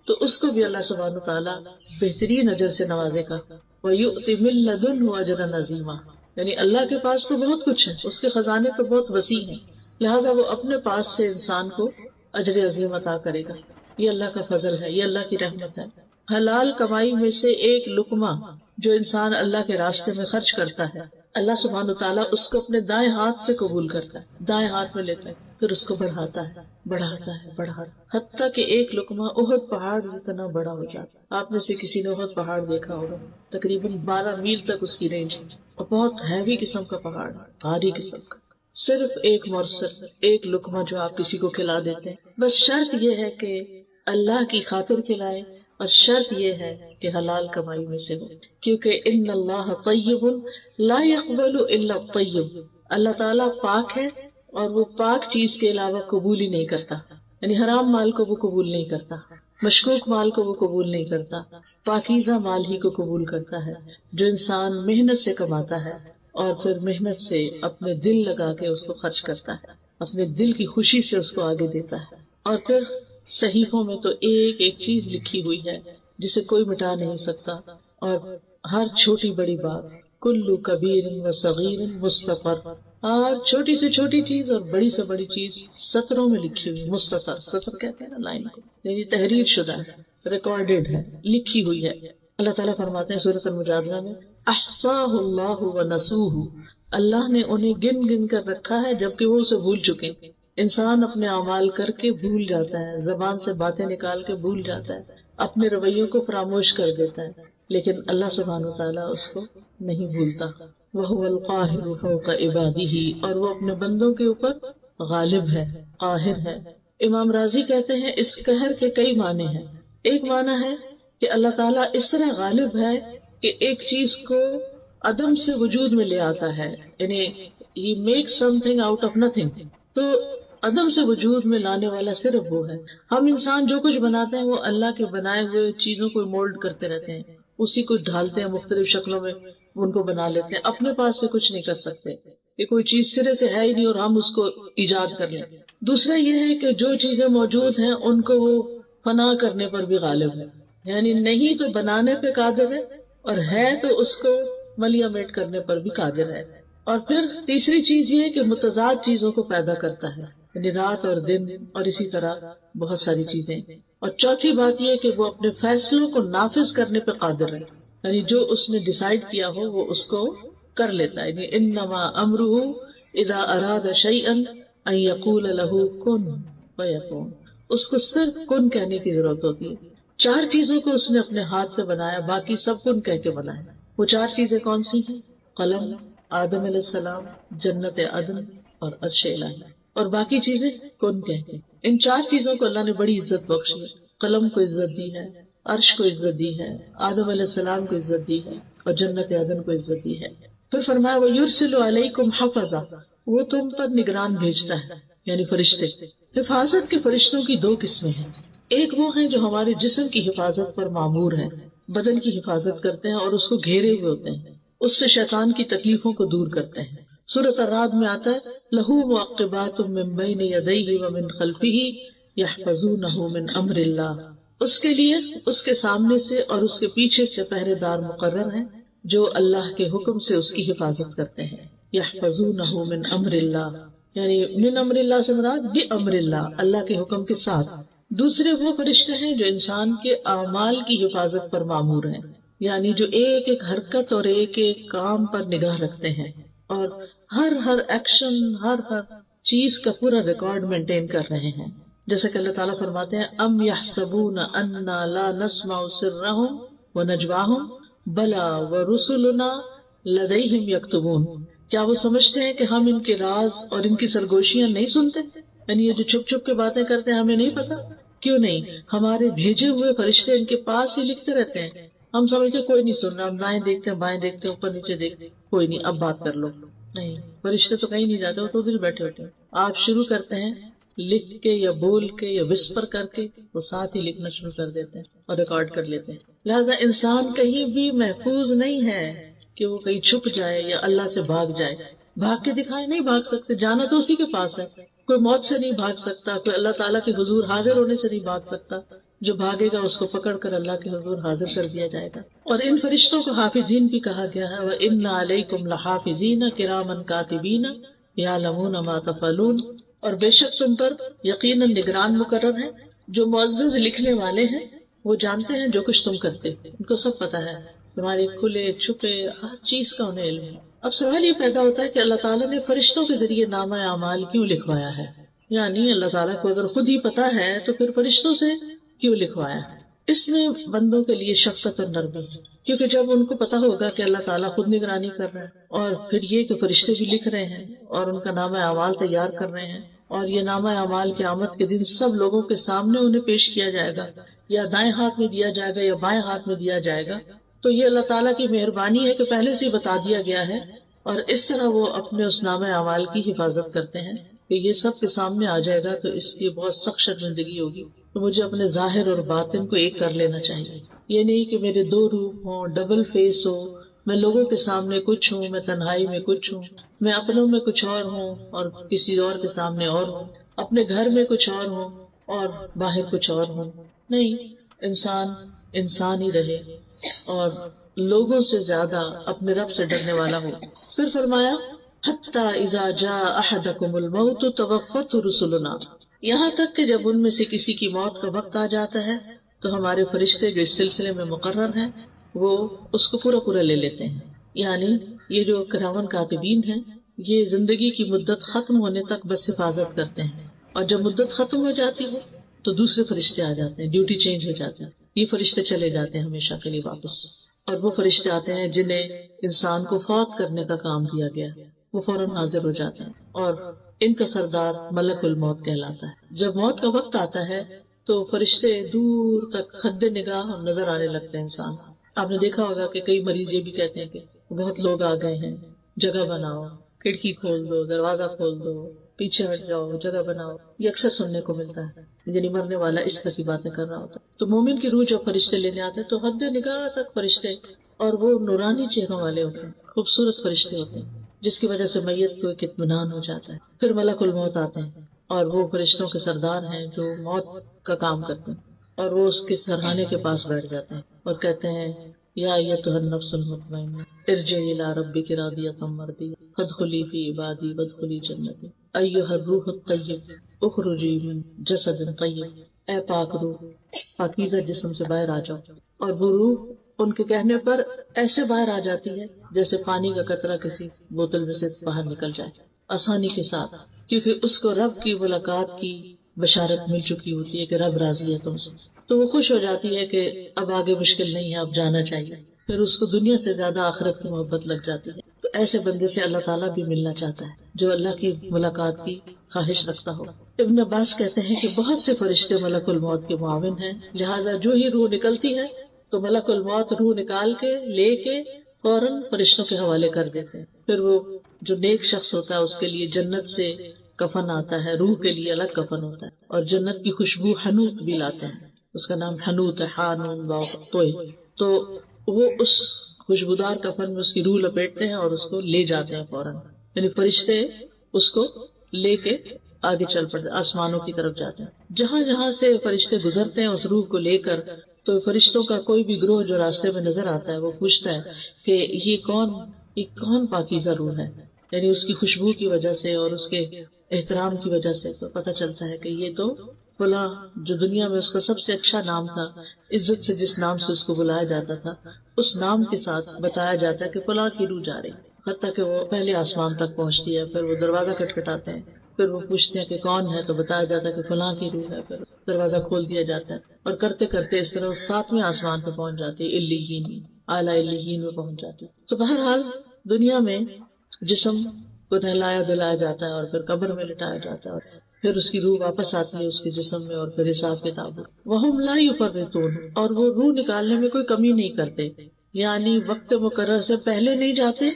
تو اس کو بھی اللہ سبحانہ وتعالیٰ بہترین اجر سے نوازے گا۔ وَيُؤْتِ مِن لَّدُنْهُ أَجْرًا عَظِيمًا، یعنی اللہ کے پاس تو بہت کچھ ہے، اس کے خزانے تو بہت وسیع ہیں، لہٰذا وہ اپنے پاس سے انسان کو اجر عظیم عطا کرے گا۔ یہ اللہ کا فضل ہے، یہ اللہ کی رحمت ہے۔ حلال کمائی میں سے ایک لقمہ جو انسان اللہ کے راستے میں خرچ کرتا ہے، اللہ سبحانہ وتعالیٰ اس کو اپنے دائیں ہاتھ سے قبول کرتا ہے، دائیں ہاتھ میں لیتا ہے، پھر اس کو بڑھاتا ہے، بڑھاتا ہے، بڑھاتا ہے، حتیٰ کہ ایک لقمہ احد پہاڑ جتنا بڑا ہو جاتا ہے۔ آپ میں سے کسی نے احد پہاڑ دیکھا ہوگا، تقریباً 12 میل تک اس کی رینج ہے، اور بہت ہیوی قسم کا پہاڑ ہے، بھاری قسم کا۔ صرف ایک مورسل، ایک لقمہ جو آپ کسی کو کھلا دیتے ہیں، بس شرط یہ ہے کہ اللہ کی خاطر کھلائے، اور شرط یہ ہے کہ حلال کمائی میں سے ہو، کیونکہ ان اللہ طیب لا يقبل الا الطیب، اللہ تعالیٰ پاک ہے اور وہ پاک چیز کے علاوہ قبول ہی نہیں کرتا، یعنی حرام مال کو وہ قبول نہیں کرتا، مشکوک مال کو وہ قبول نہیں کرتا، پاکیزہ مال ہی کو قبول کرتا ہے، جو انسان محنت سے کماتا ہے اور پھر محنت سے اپنے دل لگا کے اس کو خرچ کرتا ہے، اپنے دل کی خوشی سے اس کو آگے دیتا ہے، اور پھر صحیفوں میں تو ایک ایک چیز لکھی ہوئی ہے جسے کوئی مٹا نہیں سکتا، اور ہر چھوٹی بڑی بات، کلو کبیر و صغیر مستطر، ہر چھوٹی سے چھوٹی چیز اور بڑی سے بڑی چیز سطروں میں لکھی ہوئی، مستطر، سطر کہتے ہیں نا لائن کو، یعنی تحریر شدہ ہے، ریکارڈڈ ہے، لکھی ہوئی ہے۔ اللہ تعالیٰ فرماتے ہیں سورۃ المجادلہ میں احصاہ اللہ ونسوہ، اللہ نے انہیں گن گن کر رکھا ہے جبکہ وہ اسے بھول چکے۔ انسان اپنے اعمال کر کے بھول جاتا ہے، زبان سے باتیں نکال کے بھول جاتا ہے، اپنے رویوں کو فراموش کر دیتا ہے، لیکن اللہ سبحانہ وتعالیٰ اس کو نہیں بھولتا۔ وَهُوَ الْقَاهِرُ فَوْقَ عِبَادِهِ، اور وہ اپنے بندوں کے اوپر غالب ہے، قاہر ہے۔ امام راضی کہتے ہیں اس قہر کے کئی معنی ہیں۔ ایک معنی ہے کہ اللہ تعالیٰ اس طرح غالب ہے کہ ایک چیز کو عدم سے وجود میں لے آتا ہے، یعنی he makes something out of nothing، تو عدم سے وجود میں لانے والا صرف وہ ہے۔ ہم انسان جو کچھ بناتے ہیں وہ اللہ کے بنائے ہوئے چیزوں کو مولڈ کرتے رہتے ہیں، اسی کو ڈھالتے ہیں، مختلف شکلوں میں ان کو بنا لیتے ہیں، اپنے پاس سے کچھ نہیں کر سکتے کہ کوئی چیز سرے سے ہے ہی نہیں اور ہم اس کو ایجاد کر لیں۔ دوسرا یہ ہے کہ جو چیزیں موجود ہیں ان کو وہ فنا کرنے پر بھی غالب ہے، یعنی نہیں تو بنانے پہ قادر ہے، اور ہے تو اس کو ملیامیٹ کرنے پر بھی قادر ہے۔ اور پھر تیسری چیز یہ ہے کہ متضاد چیزوں کو پیدا کرتا ہے، یعنی رات اور دن اور اسی طرح بہت ساری چیزیں۔ اور چوتھی بات یہ کہ وہ اپنے فیصلوں کو نافذ کرنے پہ قادر ہے، یعنی جو اس نے ڈیسائیڈ کیا ہو وہ اس کو کر لیتا ہے، یعنی انما امرہ اذا اراد شیئا ان یقول له کن فیکون، اس کو صرف کن کہنے کی ضرورت ہوتی ہے۔ 4 چیزوں کو اس نے اپنے ہاتھ سے بنایا، باقی سب کن کہہ کے بنایا۔ وہ 4 چیزیں کون سی ہیں؟ قلم، آدم علیہ السلام، جنت عدن اور عرش الہی، اور باقی چیزیں کن کہتے ہیں۔ ان 4 چیزوں کو اللہ نے بڑی عزت بخشی ہے۔ قلم کو عزت دی ہے، عرش کو عزت دی ہے، آدم علیہ السلام کو عزت دی ہے، اور جنت عدن کو عزت دی ہے۔ پھر فرمایا وَيُرْسِلُ عَلَيْكُمْ حَفَظًا، وہ تم پر نگران بھیجتا ہے، یعنی فرشتے۔ حفاظت کے فرشتوں کی 2 قسمیں ہیں، ایک وہ ہیں جو ہمارے جسم کی حفاظت پر مامور ہیں، بدن کی حفاظت کرتے ہیں اور اس کو گھیرے ہوئے ہوتے ہیں، اس سے شیطان کی تکلیفوں کو دور کرتے ہیں. سورۃ الرعد میں آتا ہے لہو معقبات من بین یدیہ ومن خلفہ یحفظونہ من امر اللہ، اس کے لیے اس کے سامنے سے اور اس کے پیچھے سے پہرے دار مقرر ہیں جو اللہ کے حکم سے اس کی حفاظت کرتے ہیں. یحفظونہ من امر اللہ، یعنی من امر اللہ سے مراد بامر اللہ، اللہ کے حکم کے ساتھ. دوسرے وہ فرشتے ہیں جو انسان کے اعمال کی حفاظت پر مامور ہیں، یعنی جو ایک ایک حرکت اور ایک ایک کام پر نگاہ رکھتے ہیں اور ہر ایکشن، ہر چیز کا پورا ریکارڈ مینٹین کر رہے ہیں. جیسے کہ اللہ تعالیٰ فرماتے ہیں ام یحسبون انا لا نسمع سرهم ونجواهم بلا ورسلنا لدیہم یکتبون، کیا وہ سمجھتے ہیں کہ ہم ان کے راز اور ان کی سرگوشیاں نہیں سنتے؟ یعنی یہ جو چھپ چھپ کے باتیں کرتے ہیں ہمیں نہیں پتا؟ کیوں نہیں، ہمارے بھیجے ہوئے فرشتے ان کے پاس ہی لکھتے رہتے ہیں. ہم سمجھتے کوئی نہیں سن رہا، ہم دائیں دیکھتے ہیں بائیں دیکھتے ہیں اوپر نیچے دیکھتے ہیں، کوئی نہیں اب بات کر لو. نہیں، فرشتے تو کہیں نہیں جاتے، وہ تو ادھر بیٹھے ہوتے ہیں. آپ شروع کرتے ہیں لکھ کے یا بول کے یا وسپر کر کے، وہ ساتھ ہی لکھنا شروع کر دیتے ہیں اور ریکارڈ کر لیتے ہیں. لہذا انسان کہیں بھی محفوظ نہیں ہے کہ وہ کہیں چھپ جائے یا اللہ سے بھاگ جائے. بھاگ کے دکھائے نہیں بھاگ سکتے، جانا تو اسی کے پاس ہے. کوئی موت سے نہیں بھاگ سکتا، کوئی اللہ تعالیٰ کے حضور حاضر ہونے سے نہیں بھاگ سکتا. جو بھاگے گا اس کو پکڑ کر اللہ کے حضور حاضر کر دیا جائے گا. اور ان فرشتوں کو حافظین بھی کہا گیا ہے، وَإِنَّ عَلَيْكُمْ لَحَافِظِينَ كِرَامًا كَاتِبِينَ يَعْلَمُونَ مَا تَفْعَلُونَ، اور بے شک تم پر یقیناً نگران مقرر ہیں جو معزز لکھنے والے ہیں، وہ جانتے ہیں جو کچھ تم کرتے، ان کو سب پتا ہے، تمہارے کھلے چھپے ہر چیز کا انہیں علم ہے. اب سوال یہ پیدا ہوتا ہے کہ اللہ تعالیٰ نے فرشتوں کے ذریعے نامہ اعمال کیوں لکھوایا ہے؟ یعنی اللہ تعالیٰ کو اگر خود ہی پتا ہے تو پھر فرشتوں سے کیوں لکھوایا ہے؟ اس میں بندوں کے لیے شفقت اور نرمی ہے، کیونکہ جب ان کو پتا ہوگا کہ اللہ تعالیٰ خود نگرانی کر رہا ہے اور پھر یہ کہ فرشتے بھی لکھ رہے ہیں اور ان کا نامہ اعمال تیار کر رہے ہیں، اور یہ نامہ اعمال قیامت کے دن سب لوگوں کے سامنے انہیں پیش کیا جائے گا، یا دائیں ہاتھ میں دیا جائے گا یا بائیں ہاتھ میں دیا جائے گا، تو یہ اللہ تعالیٰ کی مہربانی ہے کہ پہلے سے ہی بتا دیا گیا ہے. اور اس طرح وہ اپنے اس نامہ اعمال کی حفاظت کرتے ہیں کہ یہ سب کے سامنے آ جائے گا تو اس کی بہت سخت شرمندگی ہوگی. تو مجھے اپنے ظاہر اور باطن کو ایک کر لینا چاہیے. یہ نہیں کہ میرے دو روپ ہوں، ڈبل فیس ہو، میں لوگوں کے سامنے کچھ ہوں، میں تنہائی میں کچھ ہوں، میں اپنوں میں کچھ اور ہوں اور کسی اور کے سامنے اور ہوں، اپنے گھر میں کچھ اور ہوں اور باہر کچھ اور ہوں. نہیں، انسان ہی رہے اور لوگوں سے زیادہ اپنے رب سے ڈرنے والا ہو. پھر فرمایا حتی اذا جاء احدکم الموت توفته رسلنا، یہاں تک کہ جب ان میں سے کسی کی موت کا وقت آ جاتا ہے تو ہمارے فرشتے جو اس سلسلے میں مقرر ہیں وہ اس کو پورا لے لیتے ہیں. یعنی یہ جو کراون کاتبین ہیں یہ زندگی کی مدت ختم ہونے تک بس حفاظت کرتے ہیں، اور جب مدت ختم ہو جاتی ہو تو دوسرے فرشتے آ جاتے ہیں، ڈیوٹی چینج ہو جاتی ہے، یہ فرشتے چلے جاتے ہیں ہمیشہ کے لیے واپس، اور وہ فرشتے آتے ہیں جنہیں انسان کو فوت کرنے کا کام دیا گیا، وہ فوراً حاضر ہو جاتے ہیں اور ان کا سردار ملک الموت کہلاتا ہے. جب موت کا وقت آتا ہے تو فرشتے دور تک حد نگاہ نظر آنے لگتے ہیں انسان. آپ نے دیکھا ہوگا کہ کئی مریض یہ بھی کہتے ہیں کہ بہت لوگ آ گئے ہیں، جگہ بناؤ، کھڑکی کھول دو، دروازہ کھول دو، پیچھے ہٹ جاؤ، جگہ بناؤ. یہ اکثر سننے کو ملتا ہے، یعنی مرنے والا اس طرح کی باتیں کر رہا ہوتا ہے. تو مومن کی روح جب فرشتے لینے آتے ہیں تو حد نگاہ تک فرشتے، اور وہ نورانی چہروں والے ہوتے ہیں، خوبصورت فرشتے ہوتے ہیں جس کی وجہ سے میت کو ایک اطمینان ہو جاتا ہے. پھر ملک الموت آتے ہیں اور وہ فرشتوں کے سردار ہیں جو موت کا کام کرتے ہیں، اور وہ اس کے سرہانے کے پاس بیٹھ جاتے ہیں اور کہتے ہیں یا ایتھا النفس المطمئنہ ارجعی الی ربک راضیۃ مرضیہ فادخلی فی عبادی وادخلی جنتی ایھا الروح الطیب اخرجی من جسد طیب. اے پاک روح، پاکیزہ جسم سے باہر آ جاؤ. اور وہ روح ان کے کہنے پر ایسے باہر آ جاتی ہے جیسے پانی کا قطرہ کسی بوتل میں سے باہر نکل جائے، آسانی کے ساتھ، کیونکہ اس کو رب کی ملاقات کی بشارت مل چکی ہوتی ہے کہ رب راضی ہے تم سے. تو وہ خوش ہو جاتی ہے کہ اب آگے مشکل نہیں ہے، اب جانا چاہیے. پھر اس کو دنیا سے زیادہ آخرت کی محبت لگ جاتی ہے. تو ایسے بندے سے اللہ تعالیٰ بھی ملنا چاہتا ہے جو اللہ کی ملاقات کی خواہش رکھتا ہو. ابن عباس کہتے ہیں کہ بہت سے فرشتے ملک الموت کے معاون ہیں، لہٰذا جو ہی روح نکلتی ہے تو ملک الموت روح نکال کے لے کے فوراً فرشتوں کے حوالے کر دیتے ہیں. پھر وہ جو نیک شخص ہوتا ہے اس کے لیے جنت سے کفن آتا ہے، روح کے لیے الگ کفن ہوتا ہے، اور جنت کی خوشبو حنوت بھی لاتے ہیں، اس کا نام حنوت ہے، حانون واو توئے. تو وہ اس خوشبودار کفن میں اس کی روح لپیٹتے ہیں اور اس کو لے جاتے ہیں فوراً. یعنی فرشتے اس کو لے کے آگے چل پڑتے آسمانوں کی طرف جاتے ہیں. جہاں جہاں سے فرشتے گزرتے ہیں اس روح کو لے کر، تو فرشتوں کا کوئی بھی گروہ جو راستے میں نظر آتا ہے وہ پوچھتا ہے کہ یہ کون پاکیزہ روح ہے. یعنی اس کی خوشبو کی وجہ سے اور اس کے احترام کی وجہ سے تو پتہ چلتا ہے کہ یہ تو فلاں، جو دنیا میں اس کا سب سے اچھا نام تھا، عزت سے جس نام سے اس کو بلایا جاتا تھا، اس نام کے ساتھ بتایا جاتا ہے کہ فلاں کی روح جا رہی. حتیٰ کہ وہ پہلے آسمان تک پہنچتی ہے، پھر وہ دروازہ کھٹکھٹاتے ہیں، پھر وہ پوچھتے ہیں کہ کون ہے، تو بتایا جاتا ہے کہ فلاں کی روح ہے. پھر دروازہ کھول دیا جاتا ہے اور کرتے کرتے اس طرح 7ویں آسمان پہ پہنچ جاتی ہے، علیین، اعلیٰ علیین میں پہنچ جاتی ہے. تو بہرحال دنیا میں جسم کو نہلایا دھلایا جاتا ہے اور پھر قبر میں لٹایا جاتا ہے اور پھر اس کی روح واپس آتی ہے اس کے جسم میں اور پھر حساب کتاب. وَهُمْ لَا يُفَرِّطُونَ، اور وہ روح نکالنے میں کوئی کمی نہیں کرتے، یعنی وقت مقرر سے پہلے نہیں جاتے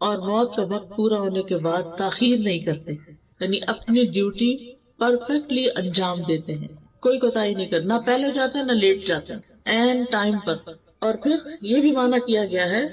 اور موت کا وقت پورا ہونے کے بعد تاخیر نہیں کرتے. یعنی اپنی ڈیوٹی پرفیکٹلی انجام دیتے ہیں، کوئی کوتاہی نہیں کرتے، نہ پہلے جاتے ہیں نہ لیٹ جاتے ہیں، عین ٹائم پر. اور پھر یہ بھی مانا کیا گیا ہے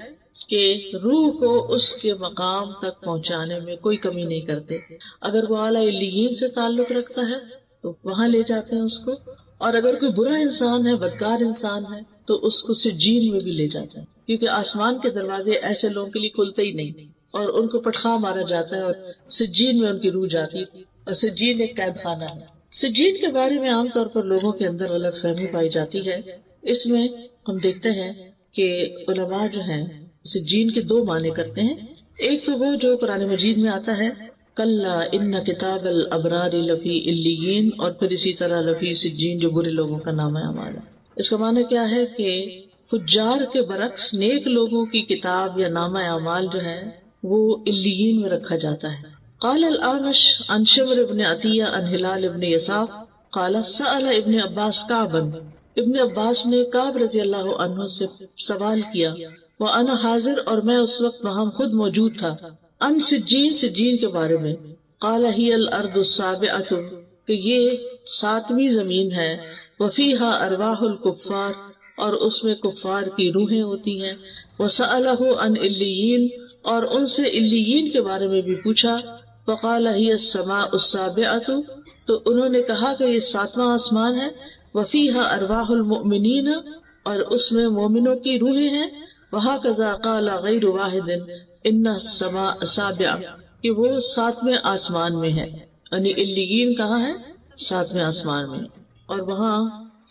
کہ روح کو اس کے مقام تک پہنچانے میں کوئی کمی نہیں کرتے. اگر وہ اعلیٰ علیین سے تعلق رکھتا ہے تو وہاں لے جاتے ہیں اس کو، اور اگر کوئی برا انسان ہے، بدکار انسان ہے، تو اس کو سجین میں بھی لے جاتے ہیں، کیونکہ آسمان کے دروازے ایسے لوگوں کے لیے کھلتے ہی نہیں اور ان کو پٹخا مارا جاتا ہے اور سجین میں ان کی روح جاتی ہے. اور سجین ایک قید خانہ ہے. سجین کے بارے میں عام طور پر لوگوں کے اندر غلط فہمی پائی جاتی ہے. اس میں ہم دیکھتے ہیں کہ علماء جو ہیں سجین کے 2 معنی کرتے ہیں. ایک تو وہ جو قرآن مجید میں آتا ہے کلا ان کتاب الابرار لفی علیین، اور پھر اسی طرح لفی سجین جو برے لوگوں کا نام ہے ہمارا. اس کا معنی کیا ہے کہ فجار کے برعکس نیک لوگوں کی کتاب یا نامہ اعمال جو ہے وہ علیین میں رکھا جاتا ہے. قال الاعمش عن شمر ابن عطیہ عن ہلال ابن یساف قال سأل ابن عباس کعبا، ابن عباس نے کعب رضی اللہ عنہ سے سوال کیا، وَأَنَا حاضر، اور میں اس وقت وہاں خود موجود تھا، ان سجین، سجین کے بارے میں. قال هي الارض السابعة، کہ یہ 7ویں زمین ہے، وفيها ارواح الكفار، اور اس میں کفار کی روحیں ہوتی ہیں. وسأله عن علیین، اور ان سے علیین کے بارے میں بھی پوچھا. فقال هي السماء السابعة، تو انہوں نے کہا کہ یہ 7واں آسمان ہے. وفيها ارواح المؤمنین، اور اس میں مومنوں کی روحیں ہیں. وہکذا قال غیر واحد ان السماء السابعة، کہ وہ 7ویں آسمان میں ہے. یعنی علیین کہاں ہے؟ 7ویں آسمان میں. اور وہاں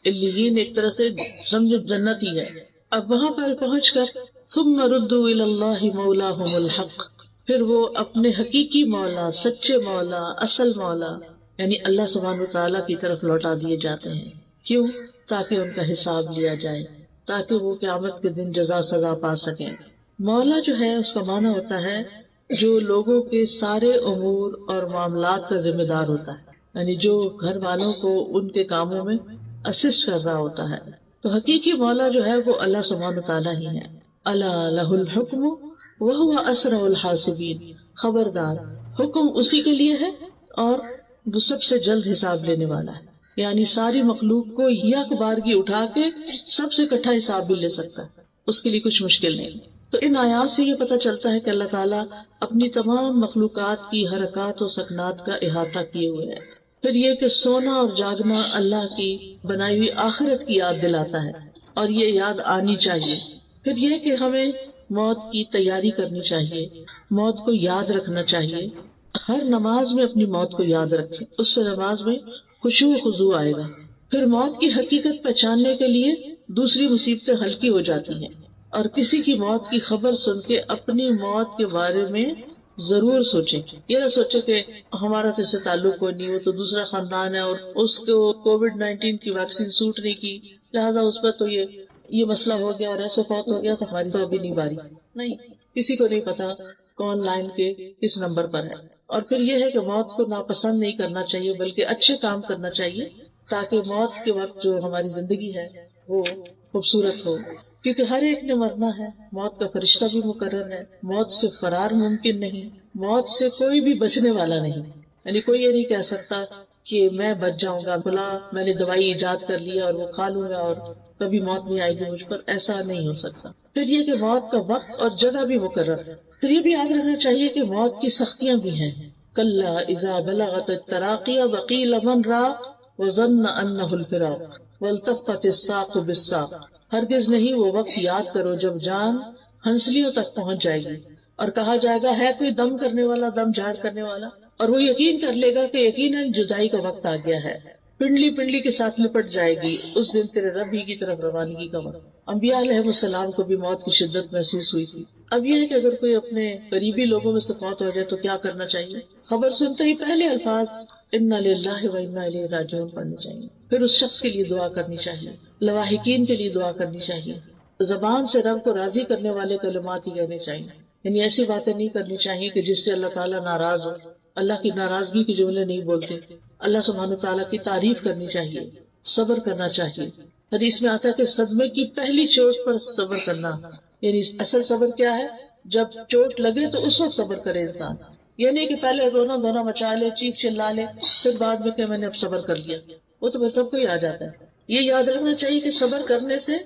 علیین ایک طرح سے سمجھو جنت ہی ہے. اب وہاں پر پہنچ کر ثم ردوا الی اللہ مولاہم الحق، پھر وہ اپنے حقیقی مولا، سچے مولا، اصل مولا یعنی اللہ سبحانہ وتعالیٰ کی طرف لوٹا دیے جاتے ہیں. کیوں؟ تاکہ ان کا حساب لیا جائے، تاکہ وہ قیامت کے دن جزا سزا پا سکیں. مولا جو ہے اس کا معنی ہوتا ہے جو لوگوں کے سارے امور اور معاملات کا ذمہ دار ہوتا ہے، یعنی جو گھر والوں کو ان کے کاموں میں اسسٹ کر رہا ہوتا ہے. تو حقیقی مولا جو ہے وہ اللہ سبحانہ وتعالیٰ ہی ہے. الا لہ الحکم وہو اسرع الحاسبین، خبردار حکم اسی کے لیے ہے اور وہ سب سے جلد حساب لینے والا ہے. یعنی ساری مخلوق کو یک بارگی اٹھا کے سب سے اکٹھا حساب بھی لے سکتا ہے، اس کے لیے کچھ مشکل نہیں. تو ان آیات سے یہ پتہ چلتا ہے کہ اللہ تعالیٰ اپنی تمام مخلوقات کی حرکات و سکنات کا احاطہ کیے ہوئے ہے. پھر یہ کہ سونا اور جاگنا اللہ کی بنائی ہوئی آخرت کی یاد دلاتا ہے اور یہ یاد آنی چاہیے. پھر یہ کہ ہمیں موت کی تیاری کرنی چاہیے، موت کو یاد رکھنا چاہیے. ہر نماز میں اپنی موت کو یاد رکھیں، اس سے نماز میں خشوع و خضوع آئے گا. پھر موت کی حقیقت پہچاننے کے لیے دوسری مصیبتیں ہلکی ہو جاتی ہیں، اور کسی کی موت کی خبر سن کے اپنی موت کے بارے میں ضرور سوچیں. یہ نہ سوچے کہ ہمارا تو اس سے تعلق کوئی نہیں، وہ تو دوسرا خاندان ہے اور اس کو کووڈ-19 کی ویکسین سوٹ نہیں کی، لہٰذا اس پر تو یہ مسئلہ ہو گیا اور ایسے فوت ہو گیا تو ہماری تو ابھی نہیں باری. نہیں، کسی کو نہیں پتا کون لائن کے کس نمبر پر ہے. اور پھر یہ ہے کہ موت کو ناپسند نہیں کرنا چاہیے بلکہ اچھے کام کرنا چاہیے تاکہ موت کے وقت جو ہماری زندگی ہے وہ خوبصورت ہو. کیونکہ ہر ایک نے مرنا ہے، موت کا فرشتہ بھی مقرر ہے، موت سے فرار ممکن نہیں، موت سے کوئی بھی بچنے والا نہیں. یعنی کوئی یہ نہیں کہہ سکتا کہ میں بچ جاؤں گا، بلا میں نے دوائی ایجاد کر لیا اور وہ کھا لوں گا اور کبھی موت نہیں آئے گی مجھ پر، ایسا نہیں ہو سکتا۔ پھر یہ کہ موت کا وقت اور جگہ بھی مقرر ہے۔ پھر یہ بھی یاد رکھنا چاہیے کہ موت کی سختیاں بھی ہیں۔ کلا اذا بلغت التراقی وقیل من راق وظن انہ الفراق والتفت الساق بالساق۔ ہرگز نہیں وہ وقت یاد کرو جب جان ہنسلیوں تک پہنچ جائے گی اور کہا جائے گا ہے کوئی دم کرنے والا، دم جھاڑ کرنے والا، اور وہ یقین کر لے گا کہ یقیناً جدائی کا وقت آ گیا ہے۔ پنڈلی پنڈلی کے ساتھ لپٹ جائے گی، اس دن تیرے رب ہی کی طرف روانگی کا وقت۔ انبیاء علیہ السلام کو بھی موت کی شدت محسوس ہوئی تھی۔ اب یہ ہے کہ اگر کوئی اپنے قریبی لوگوں میں سے فوت ہو جائے تو کیا کرنا چاہیے؟ خبر سنتے ہی پہلے الفاظ انا للہ و انا الیہ راجعون پڑھنے چاہیے، پھر اس شخص کے لیے دعا کرنی چاہیے، لواحقین کے لیے دعا کرنی چاہیے، زبان سے رب کو راضی کرنے والے کلمات ہی کہنے چاہیے، یعنی ایسی باتیں نہیں کرنی چاہیے کہ جس سے اللہ تعالیٰ ناراض ہو، اللہ کی ناراضگی کے جملے نہیں بولتے، اللہ سبحانہ تعالیٰ کی تعریف کرنی چاہیے، صبر کرنا چاہیے۔ حدیث میں آتا ہے کہ صدمے کی پہلی چوٹ پر صبر کرنا، یعنی اصل صبر کیا ہے؟ جب چوٹ لگے تو اس وقت صبر کرے انسان، یہ نہیں کہ پہلے رونا دھونا مچا لے، چیخ چلا لے، پھر بعد میں کہ میں نے اب صبر کر لیا، وہ تو سب کو ہی آ جاتا ہے۔ یہ یاد رکھنا چاہیے کہ صبر کرنے سے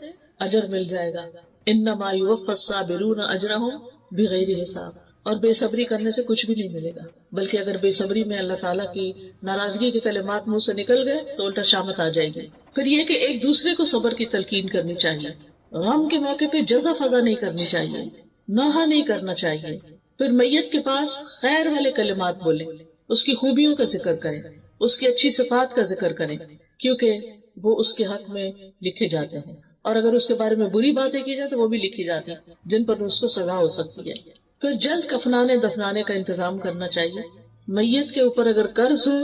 اجر مل جائے گا، انما یوفی الصابرون اجرہم بغیر حساب، اور بے صبری کرنے سے کچھ بھی نہیں ملے گا، بلکہ اگر بے صبری میں اللہ تعالیٰ کی ناراضگی کے کلمات منہ سے نکل گئے تو الٹا شامت آ جائے گی۔ پھر یہ کہ ایک دوسرے کو صبر کی تلقین کرنی چاہیے، غم کے موقع پہ جزا فضا نہیں کرنی چاہیے، نوحہ نہیں کرنا چاہیے۔ پھر میت کے پاس خیر والے کلمات بولیں، اس کی خوبیوں کا ذکر کریں، اس کی اچھی صفات کا ذکر کریں، کیونکہ وہ اس کے حق میں لکھے جاتے ہیں، اور اگر اس کے بارے میں بری باتیں کی جائے تو وہ بھی لکھی جاتی ہیں جن پر اس کو سزا ہو سکتی ہے۔ پھر جلد کفنانے دفنانے کا انتظام کرنا چاہیے۔ میت کے اوپر اگر قرض ہو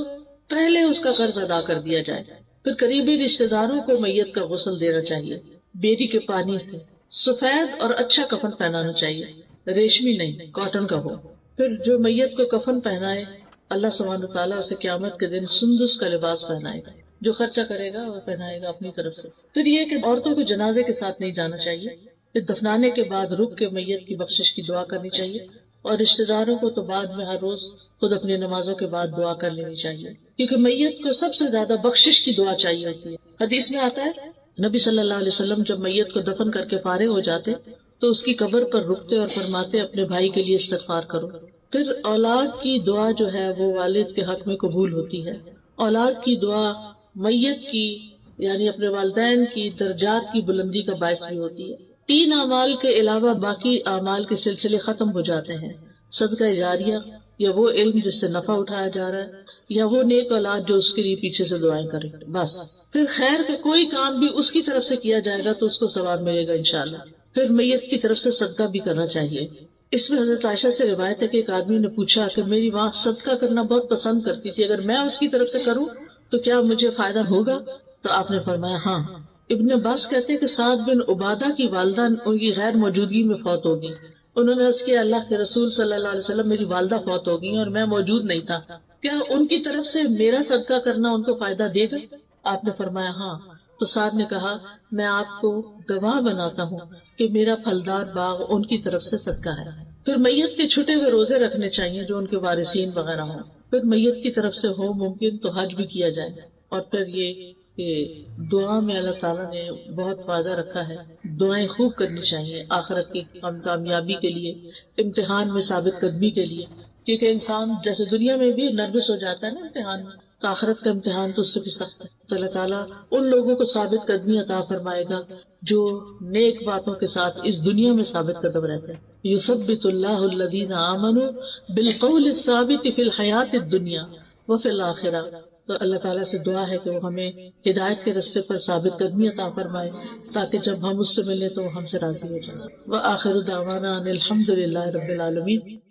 پہلے اس کا قرض ادا کر دیا جائے۔ پھر قریبی رشتہ داروں کو میت کا غسل دینا چاہیے، بیری کے پانی سے۔ سفید اور اچھا کفن پہنانا چاہیے، ریشمی نہیں، کاٹن کا ہو۔ پھر جو میت کو کفن پہنائے اللہ سبحانہ تعالیٰ اسے قیامت کے دن سندس کا لباس پہنائے گا، جو خرچہ کرے گا وہ پہنائے گا اپنی طرف سے۔ پھر یہ کہ عورتوں کو جنازے کے ساتھ نہیں جانا چاہیے۔ پھر دفنانے کے بعد رک کے میت کی بخشش کی دعا کرنی چاہیے، اور رشتہ داروں کو تو بعد میں ہر روز خود اپنی نمازوں کے بعد دعا کر لینی چاہیے، کیونکہ میت کو سب سے زیادہ بخشش کی دعا چاہیے ہوتی ہے۔ حدیث میں آتا ہے نبی صلی اللہ علیہ وسلم جب میت کو دفن کر کے فارغ ہو جاتے تو اس کی قبر پر رکتے اور فرماتے اپنے بھائی کے لیے استغفار کرو۔ پھر اولاد کی دعا جو ہے وہ والد کے حق میں قبول ہوتی ہے۔ اولاد کی دعا میت کی یعنی اپنے والدین کی درجات کی بلندی کا باعث بھی ہوتی ہے۔ 3 اعمال کے علاوہ باقی اعمال کے سلسلے ختم ہو جاتے ہیں، صدقہ جاریہ، یا وہ علم جس سے نفع اٹھایا جا رہا ہے، یا وہ نیک اولاد جو اس کے لیے پیچھے سے دعائیں کرے، بس۔ پھر خیر کا کوئی کام بھی اس کی طرف سے کیا جائے گا تو اس کو ثواب ملے گا انشاءاللہ۔ پھر میت کی طرف سے صدقہ بھی کرنا چاہیے۔ اس میں حضرت عائشہ سے روایت ہے کہ ایک آدمی نے پوچھا کہ میری ماں صدقہ کرنا بہت پسند کرتی تھی، اگر میں اس کی طرف سے کروں تو کیا مجھے فائدہ ہوگا؟ تو آپ نے فرمایا ہاں۔ ابن عباس کہتے ہیں کہ سعد بن عبادہ کی والدہ ان کی غیر موجودگی میں فوت ہوگی۔ انہوں نے عرض کیا اللہ کے رسول صلی اللہ علیہ وسلم میری والدہ فوت ہو گئی اور میں موجود نہیں تھا، کیا ان کی طرف سے میرا صدقہ کرنا ان کو فائدہ دے گا؟ آپ نے فرمایا ہاں۔ تو سعد نے کہا میں آپ کو گواہ بناتا ہوں کہ میرا پھلدار باغ ان کی طرف سے صدقہ ہے۔ پھر میت کے چھٹے ہوئے روزے رکھنے چاہیے جو ان کے وارثین وغیرہ ہوں۔ پھر میت کی طرف سے ہو ممکن تو حج بھی کیا جائے، اور پھر یہ کہ دعا میں اللہ تعالیٰ نے بہت فائدہ رکھا ہے، دعائیں خوب کرنی چاہیے آخرت کی کامیابی کے لیے، امتحان میں ثابت قدمی کے لیے، کیونکہ انسان جیسے دنیا میں بھی نروس ہو جاتا ہے نا امتحان میں، تو آخرت کا امتحان تو اس سے بھی سخت ہے۔ تو اللہ تعالیٰ ان لوگوں کو ثابت قدمی عطا فرمائے گا جو نیک باتوں کے ساتھ اس دنیا میں ثابت قدم رہتے ہیں۔ یثبت اللہ الذین آمنوا بالقول الثابت فی الحیات الدنیا وفی الآخرہ۔ تو اللہ تعالیٰ سے دعا ہے کہ وہ ہمیں ہدایت کے راستے پر ثابت قدمی عطا فرمائے تاکہ جب ہم اس سے ملیں تو وہ ہم سے راضی ہو جائے۔ وآخر دعوانا ان الحمد للہ رب العالمین۔